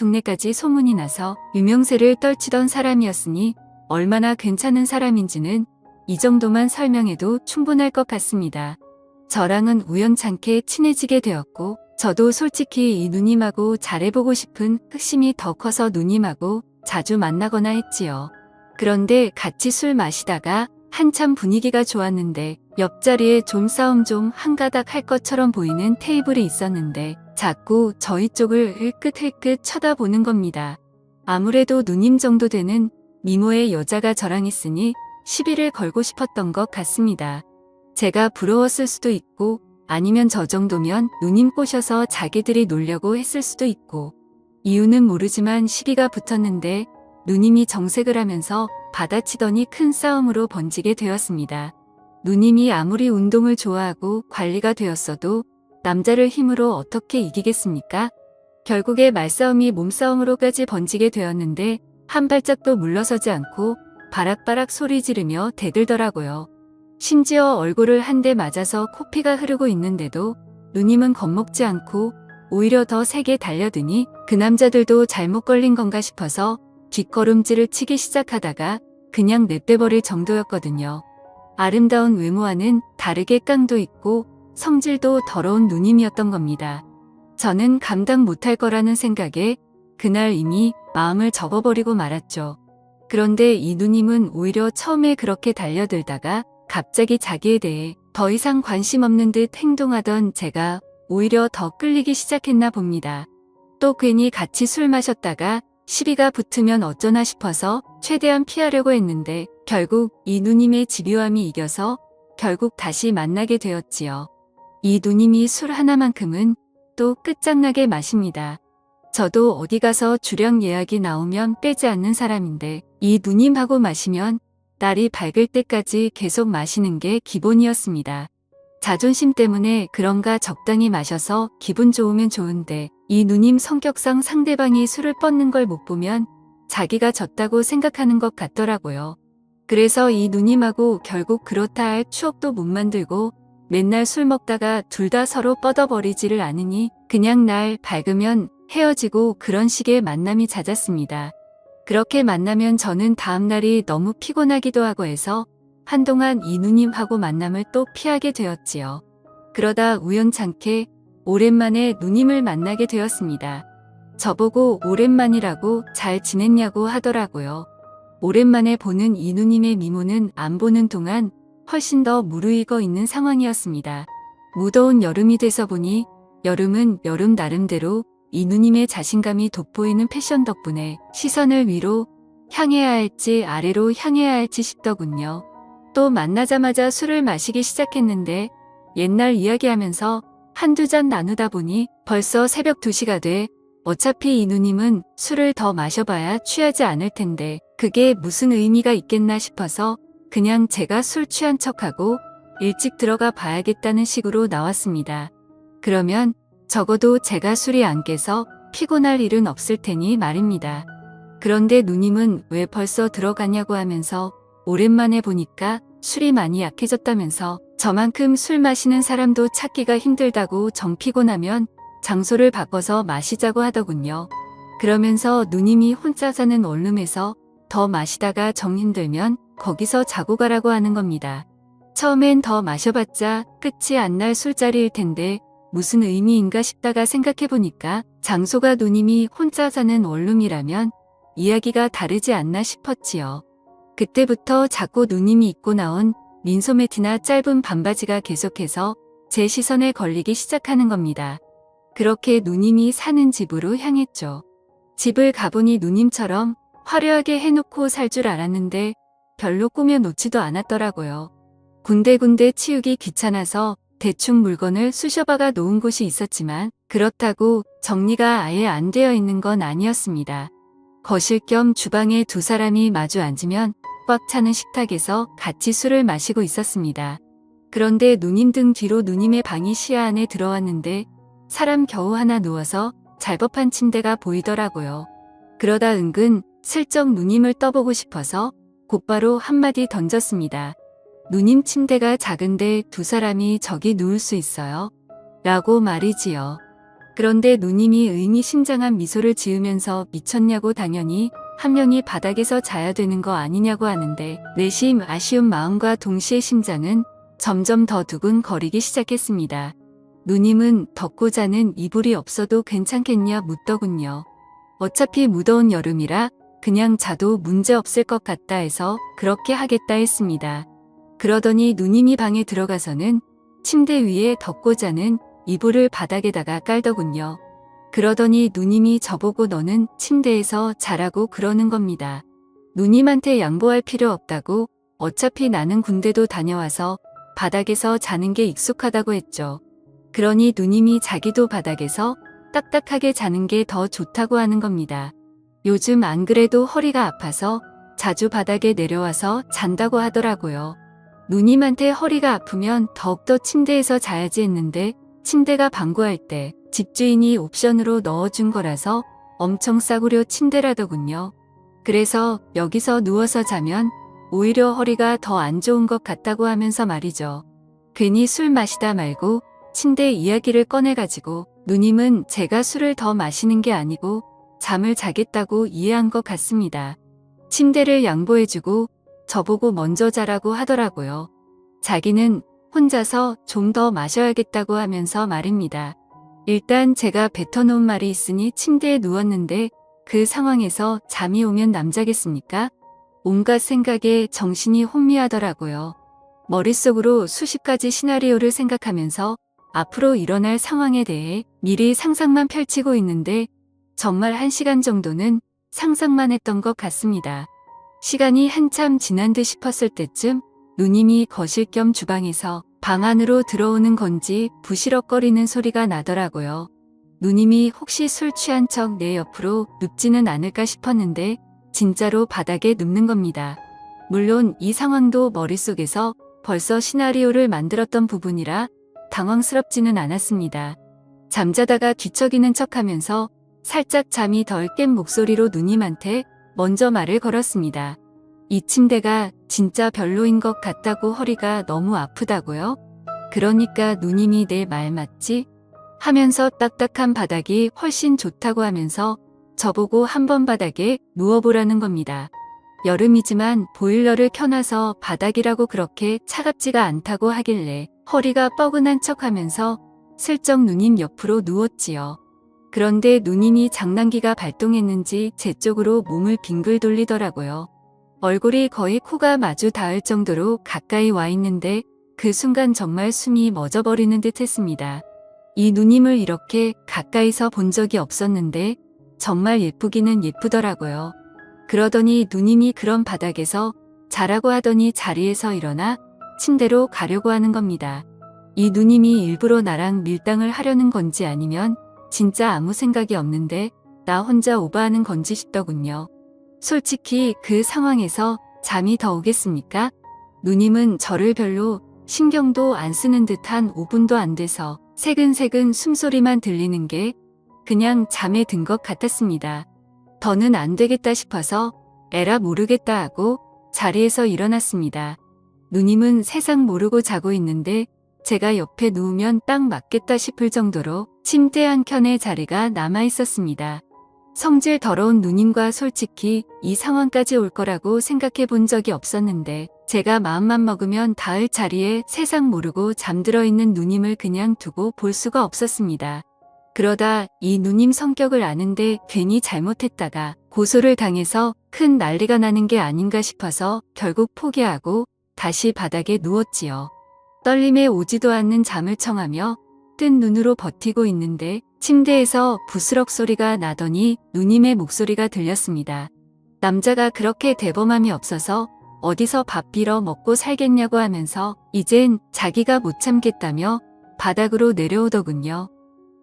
동네까지 소문이 나서 유명세를 떨치던 사람이었으니 얼마나 괜찮은 사람인지는 이 정도만 설명해도 충분할 것 같습니다. 저랑은 우연찮게 친해지게 되었고 저도 솔직히 이 누님하고 잘해보고 싶은 흑심이 더 커서 누님하고 자주 만나거나 했지요. 그런데 같이 술 마시다가 한참 분위기가 좋았는데 옆자리에 좀 싸움 좀 한가닥 할 것처럼 보이는 테이블이 있었는데 자꾸 저희 쪽을 흘끗흘끗 쳐다보는 겁니다. 아무래도 누님 정도 되는 미모의 여자가 저랑 있으니 시비를 걸고 싶었던 것 같습니다. 제가 부러웠을 수도 있고 아니면 저 정도면 누님 꼬셔서 자기들이 놀려고 했을 수도 있고 이유는 모르지만 시비가 붙었는데 누님이 정색을 하면서 받아치더니 큰 싸움으로 번지게 되었습니다. 누님이 아무리 운동을 좋아하고 관리가 되었어도 남자를 힘으로 어떻게 이기겠습니까? 결국에 말싸움이 몸싸움으로까지 번지게 되었는데 한 발짝도 물러서지 않고 바락바락 소리 지르며 대들더라고요. 심지어 얼굴을 한 대 맞아서 코피가 흐르고 있는데도 누님은 겁먹지 않고 오히려 더 세게 달려드니 그 남자들도 잘못 걸린 건가 싶어서 뒷걸음질을 치기 시작하다가 그냥 냅대버릴 정도였거든요. 아름다운 외모와는 다르게 깡도 있고 성질도 더러운 누님이었던 겁니다. 저는 감당 못할 거라는 생각에 그날 이미 마음을 접어버리고 말았죠. 그런데 이 누님은 오히려 처음에 그렇게 달려들다가 갑자기 자기에 대해 더 이상 관심 없는 듯 행동하던 제가 오히려 더 끌리기 시작했나 봅니다. 또 괜히 같이 술 마셨다가 시비가 붙으면 어쩌나 싶어서 최대한 피하려고 했는데 결국 이 누님의 집요함이 이겨서 결국 다시 만나게 되었지요. 이 누님이 술 하나만큼은 또 끝장나게 마십니다. 저도 어디 가서 주량 예약이 나오면 빼지 않는 사람인데 이 누님하고 마시면 날이 밝을 때까지 계속 마시는 게 기본이었습니다. 자존심 때문에 그런가 적당히 마셔서 기분 좋으면 좋은데 이 누님 성격상 상대방이 술을 뻗는 걸 못 보면 자기가 졌다고 생각하는 것 같더라고요. 그래서 이 누님하고 결국 그렇다 할 추억도 못 만들고 맨날 술 먹다가 둘 다 서로 뻗어버리지를 않으니 그냥 날 밝으면 헤어지고 그런 식의 만남이 잦았습니다. 그렇게 만나면 저는 다음날이 너무 피곤하기도 하고 해서 한동안 이 누님하고 만남을 또 피하게 되었지요. 그러다 우연찮게 오랜만에 누님을 만나게 되었습니다. 저보고 오랜만이라고 잘 지냈냐고 하더라고요. 오랜만에 보는 이 누님의 미모는 안 보는 동안 훨씬 더 무르익어 있는 상황이었습니다. 무더운 여름이 돼서 보니 여름은 여름 나름대로 이 누님의 자신감이 돋보이는 패션 덕분에 시선을 위로 향해야 할지 아래로 향해야 할지 싶더군요. 또 만나자마자 술을 마시기 시작했는데 옛날 이야기하면서 한두 잔 나누다 보니 벌써 새벽 2시가 돼 어차피 이 누님은 술을 더 마셔봐야 취하지 않을 텐데 그게 무슨 의미가 있겠나 싶어서 그냥 제가 술 취한 척하고 일찍 들어가 봐야겠다는 식으로 나왔습니다. 그러면 적어도 제가 술이 안 깨서 피곤할 일은 없을 테니 말입니다. 그런데 누님은 왜 벌써 들어가냐고 하면서 오랜만에 보니까 술이 많이 약해졌다면서 저만큼 술 마시는 사람도 찾기가 힘들다고 정 피곤하면 장소를 바꿔서 마시자고 하더군요. 그러면서 누님이 혼자 사는 원룸에서 더 마시다가 정 힘들면 거기서 자고 가라고 하는 겁니다. 처음엔 더 마셔봤자 끝이 안 날 술자리일 텐데 무슨 의미인가 싶다가 생각해보니까 장소가 누님이 혼자 사는 원룸이라면 이야기가 다르지 않나 싶었지요. 그때부터 자꾸 누님이 입고 나온 민소매티나 짧은 반바지가 계속해서 제 시선에 걸리기 시작하는 겁니다. 그렇게 누님이 사는 집으로 향했죠. 집을 가보니 누님처럼 화려하게 해놓고 살 줄 알았는데 별로 꾸며놓지도 않았더라고요. 군데군데 치우기 귀찮아서 대충 물건을 쑤셔박아 놓은 곳이 있었지만 그렇다고 정리가 아예 안 되어 있는 건 아니었습니다. 거실 겸 주방에 두 사람이 마주 앉으면 꽉 차는 식탁에서 같이 술을 마시고 있었습니다. 그런데 누님 등 뒤로 누님의 방이 시야 안에 들어왔는데 사람 겨우 하나 누워서 잘 법한 침대가 보이더라고요. 그러다 은근 슬쩍 누님을 떠보고 싶어서 곧바로 한마디 던졌습니다. 누님 침대가 작은데 두 사람이 저기 누울 수 있어요? 라고 말이지요. 그런데 누님이 의미심장한 미소를 지으면서 미쳤냐고 당연히 한 명이 바닥에서 자야 되는 거 아니냐고 하는데 내심 아쉬운 마음과 동시에 심장은 점점 더 두근거리기 시작했습니다. 누님은 덮고 자는 이불이 없어도 괜찮겠냐 묻더군요. 어차피 무더운 여름이라 그냥 자도 문제 없을 것 같다 해서 그렇게 하겠다 했습니다. 그러더니 누님이 방에 들어가서는 침대 위에 덮고 자는 이불을 바닥에다가 깔더군요. 그러더니 누님이 저보고 너는 침대에서 자라고 그러는 겁니다. 누님한테 양보할 필요 없다고 어차피 나는 군대도 다녀와서 바닥에서 자는 게 익숙하다고 했죠. 그러니 누님이 자기도 바닥에서 딱딱하게 자는 게 더 좋다고 하는 겁니다. 요즘 안 그래도 허리가 아파서 자주 바닥에 내려와서 잔다고 하더라고요. 누님한테 허리가 아프면 더욱더 침대에서 자야지 했는데 침대가 방구할 때 집주인이 옵션으로 넣어준 거라서 엄청 싸구려 침대라더군요. 그래서 여기서 누워서 자면 오히려 허리가 더 안 좋은 것 같다고 하면서 말이죠. 괜히 술 마시다 말고 침대 이야기를 꺼내가지고 누님은 제가 술을 더 마시는 게 아니고 잠을 자겠다고 이해한 것 같습니다. 침대를 양보해주고 저보고 먼저 자라고 하더라고요. 자기는 혼자서 좀 더 마셔야겠다고 하면서 말입니다. 일단 제가 뱉어놓은 말이 있으니 침대에 누웠는데 그 상황에서 잠이 오면 남자겠습니까? 온갖 생각에 정신이 혼미하더라고요. 머릿속으로 수십 가지 시나리오를 생각하면서 앞으로 일어날 상황에 대해 미리 상상만 펼치고 있는데 정말 1시간 정도는 상상만 했던 것 같습니다. 시간이 한참 지난 듯 싶었을 때쯤 누님이 거실 겸 주방에서 방 안으로 들어오는 건지 부시럭거리는 소리가 나더라고요. 누님이 혹시 술 취한 척 내 옆으로 눕지는 않을까 싶었는데 진짜로 바닥에 눕는 겁니다. 물론 이 상황도 머릿속에서 벌써 시나리오를 만들었던 부분이라 당황스럽지는 않았습니다. 잠자다가 뒤척이는 척하면서 살짝 잠이 덜 깬 목소리로 누님한테 먼저 말을 걸었습니다. 이 침대가 진짜 별로인 것 같다고 허리가 너무 아프다고요? 그러니까 누님이 내 말 맞지? 하면서 딱딱한 바닥이 훨씬 좋다고 하면서 저보고 한번 바닥에 누워보라는 겁니다. 여름이지만 보일러를 켜놔서 바닥이라고 그렇게 차갑지가 않다고 하길래 허리가 뻐근한 척하면서 슬쩍 누님 옆으로 누웠지요. 그런데 누님이 장난기가 발동했는지 제 쪽으로 몸을 빙글 돌리더라고요. 얼굴이 거의 코가 마주 닿을 정도로 가까이 와 있는데 그 순간 정말 숨이 멎어버리는 듯 했습니다. 이 누님을 이렇게 가까이서 본 적이 없었는데 정말 예쁘기는 예쁘더라고요. 그러더니 누님이 그런 바닥에서 자라고 하더니 자리에서 일어나 침대로 가려고 하는 겁니다. 이 누님이 일부러 나랑 밀당을 하려는 건지 아니면 진짜 아무 생각이 없는데 나 혼자 오버하는 건지 싶더군요. 솔직히 그 상황에서 잠이 더 오겠습니까? 누님은 저를 별로 신경도 안 쓰는 듯한 5분도 안 돼서 새근새근 숨소리만 들리는 게 그냥 잠에 든 것 같았습니다. 더는 안 되겠다 싶어서 에라 모르겠다 하고 자리에서 일어났습니다. 누님은 세상 모르고 자고 있는데 제가 옆에 누우면 딱 맞겠다 싶을 정도로 침대 한켠에 자리가 남아 있었습니다. 성질 더러운 누님과 솔직히 이 상황까지 올 거라고 생각해 본 적이 없었는데 제가 마음만 먹으면 닿을 자리에 세상 모르고 잠들어 있는 누님을 그냥 두고 볼 수가 없었습니다. 그러다 이 누님 성격을 아는데 괜히 잘못했다가 고소를 당해서 큰 난리가 나는 게 아닌가 싶어서 결국 포기하고 다시 바닥에 누웠지요. 떨림에 오지도 않는 잠을 청하며 뜬 눈으로 버티고 있는데 침대에서 부스럭 소리가 나더니 누님의 목소리가 들렸습니다. 남자가 그렇게 대범함이 없어서 어디서 밥 빌어 먹고 살겠냐고 하면서 이젠 자기가 못 참겠다며 바닥으로 내려오더군요.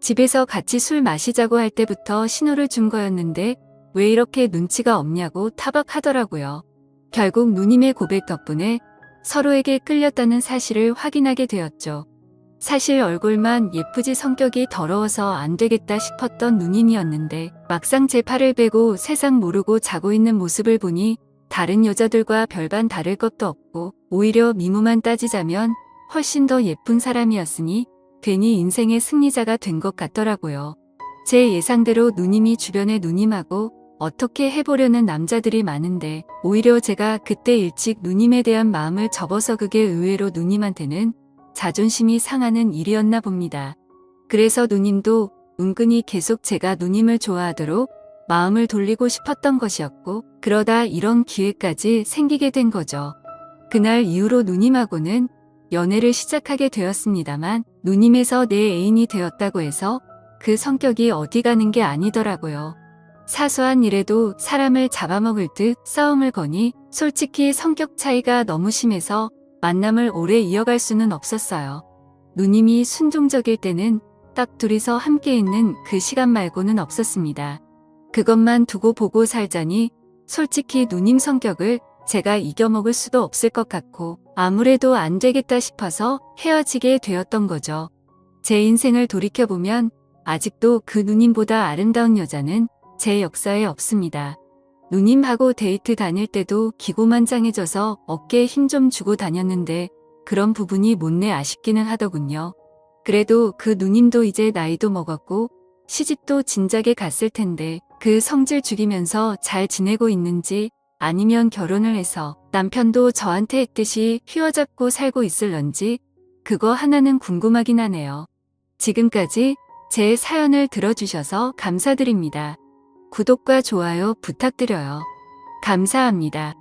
집에서 같이 술 마시자고 할 때부터 신호를 준 거였는데 왜 이렇게 눈치가 없냐고 타박하더라고요. 결국 누님의 고백 덕분에 서로에게 끌렸다는 사실을 확인하게 되었죠. 사실 얼굴만 예쁘지 성격이 더러워서 안 되겠다 싶었던 누님이었는데 막상 제 팔을 베고 세상 모르고 자고 있는 모습을 보니 다른 여자들과 별반 다를 것도 없고 오히려 미모만 따지자면 훨씬 더 예쁜 사람이었으니 괜히 인생의 승리자가 된 것 같더라고요. 제 예상대로 누님이 주변에 누님하고 어떻게 해보려는 남자들이 많은데 오히려 제가 그때 일찍 누님에 대한 마음을 접어서 그게 의외로 누님한테는 자존심이 상하는 일이었나 봅니다. 그래서 누님도 은근히 계속 제가 누님을 좋아하도록 마음을 돌리고 싶었던 것이었고 그러다 이런 기회까지 생기게 된 거죠. 그날 이후로 누님하고는 연애를 시작하게 되었습니다만 누님에서 내 애인이 되었다고 해서 그 성격이 어디 가는 게 아니더라고요. 사소한 일에도 사람을 잡아먹을 듯 싸움을 거니 솔직히 성격 차이가 너무 심해서 만남을 오래 이어갈 수는 없었어요. 누님이 순종적일 때는 딱 둘이서 함께 있는 그 시간 말고는 없었습니다. 그것만 두고 보고 살자니 솔직히 누님 성격을 제가 이겨먹을 수도 없을 것 같고 아무래도 안 되겠다 싶어서 헤어지게 되었던 거죠. 제 인생을 돌이켜보면 아직도 그 누님보다 아름다운 여자는 제 역사에 없습니다. 누님하고 데이트 다닐 때도 기고만장해져서 어깨에 힘 좀 주고 다녔는데 그런 부분이 못내 아쉽기는 하더군요. 그래도 그 누님도 이제 나이도 먹었고 시집도 진작에 갔을 텐데 그 성질 죽이면서 잘 지내고 있는지 아니면 결혼을 해서 남편도 저한테 했듯이 휘어잡고 살고 있을런지 그거 하나는 궁금하긴 하네요. 지금까지 제 사연을 들어주셔서 감사드립니다. 구독과 좋아요 부탁드려요. 감사합니다.